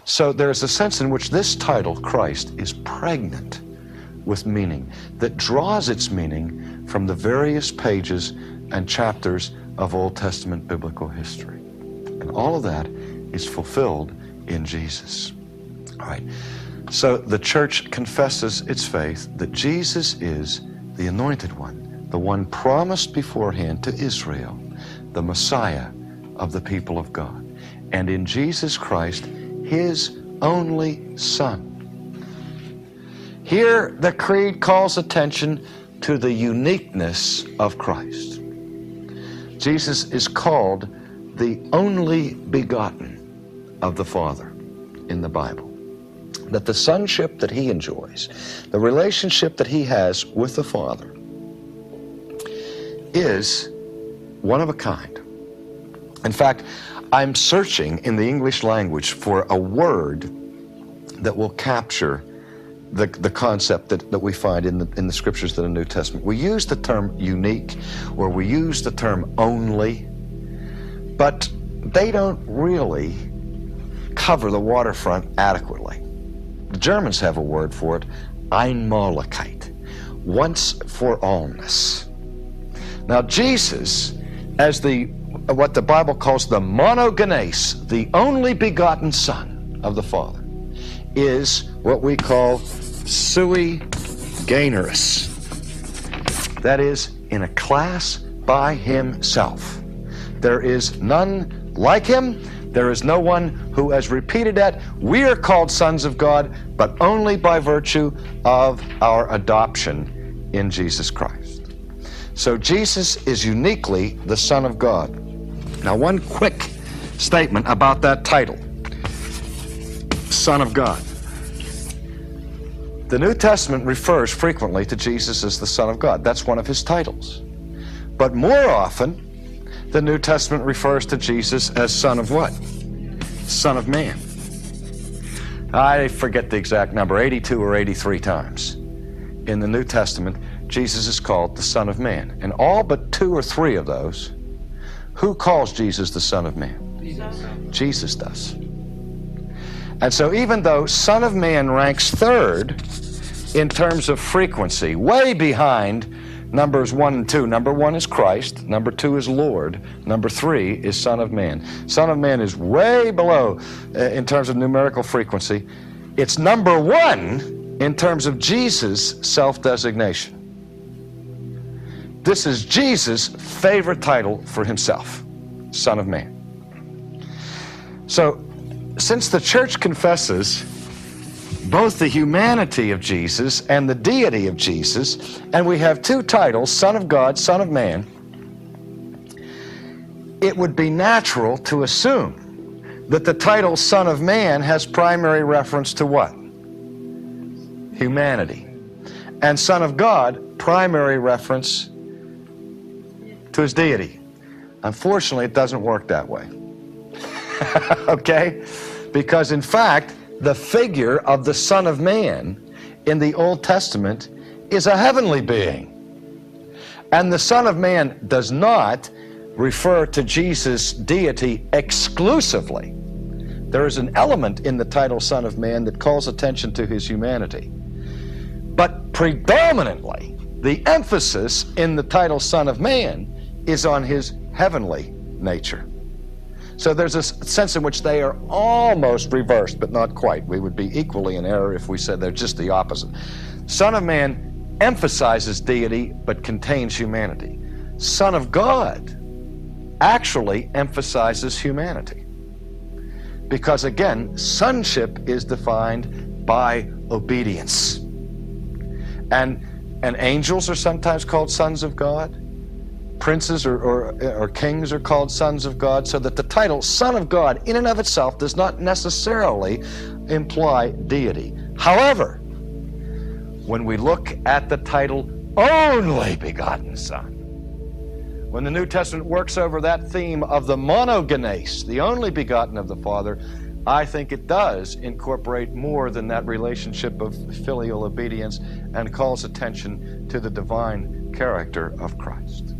So there's a sense in which this title, Christ, is pregnant with meaning that draws its meaning from the various pages and chapters of Old Testament biblical history. And all of that is fulfilled in Jesus. All right. So the church confesses its faith that Jesus is the Anointed One, the one promised beforehand to Israel, the Messiah of the people of God. And in Jesus Christ, His only Son. Here, the Creed calls attention to the uniqueness of Christ. Jesus is called the only begotten of the Father in the Bible. That the sonship that He enjoys, the relationship that He has with the Father, is one of a kind. In fact, I'm searching in the English language for a word that will capture the concept that we find in the scriptures of the New Testament. We use the term unique, or we use the term only, but they don't really cover the waterfront adequately. The Germans have a word for it, Einmaligkeit, once for allness. Now Jesus, as what the Bible calls the monogenes, the only begotten Son of the Father, is what we call sui generis. That is, in a class by Himself. There is none like Him. There is no one who has repeated that. We are called sons of God, but only by virtue of our adoption in Jesus Christ. So Jesus is uniquely the Son of God. Now, one quick statement about that title, Son of God. The New Testament refers frequently to Jesus as the Son of God. That's one of His titles. But more often, the New Testament refers to Jesus as Son of what? Son of Man. I forget the exact number, 82 or 83 times. In the New Testament, Jesus is called the Son of Man. And all but 2 or 3 of those, who calls Jesus the Son of Man? Jesus does. And so even though Son of Man ranks 3rd in terms of frequency, way behind Numbers 1 and 2. Number 1 is Christ. Number 2 is Lord. Number 3 is Son of Man. Son of Man is way below in terms of numerical frequency. It's number 1 in terms of Jesus' self-designation. This is Jesus' favorite title for Himself, Son of Man. So, since the church confesses both the humanity of Jesus and the deity of Jesus, and we have 2 titles, Son of God, Son of Man, it would be natural to assume that the title Son of Man has primary reference to what? Humanity. And Son of God, primary reference to His deity. Unfortunately, it doesn't work that way. Okay? Because in fact, the figure of the Son of Man in the Old Testament is a heavenly being. And the Son of Man does not refer to Jesus' deity exclusively. There is an element in the title Son of Man that calls attention to His humanity. But predominantly, the emphasis in the title Son of Man is on His heavenly nature. So there's a sense in which they are almost reversed, but not quite. We would be equally in error if we said they're just the opposite. Son of Man emphasizes deity, but contains humanity. Son of God actually emphasizes humanity. Because again, sonship is defined by obedience. And angels are sometimes called sons of God. Princes or kings are called sons of God, so that the title Son of God in and of itself does not necessarily imply deity. However, when we look at the title Only Begotten Son, when the New Testament works over that theme of the monogenes, the only begotten of the Father, I think it does incorporate more than that relationship of filial obedience and calls attention to the divine character of Christ.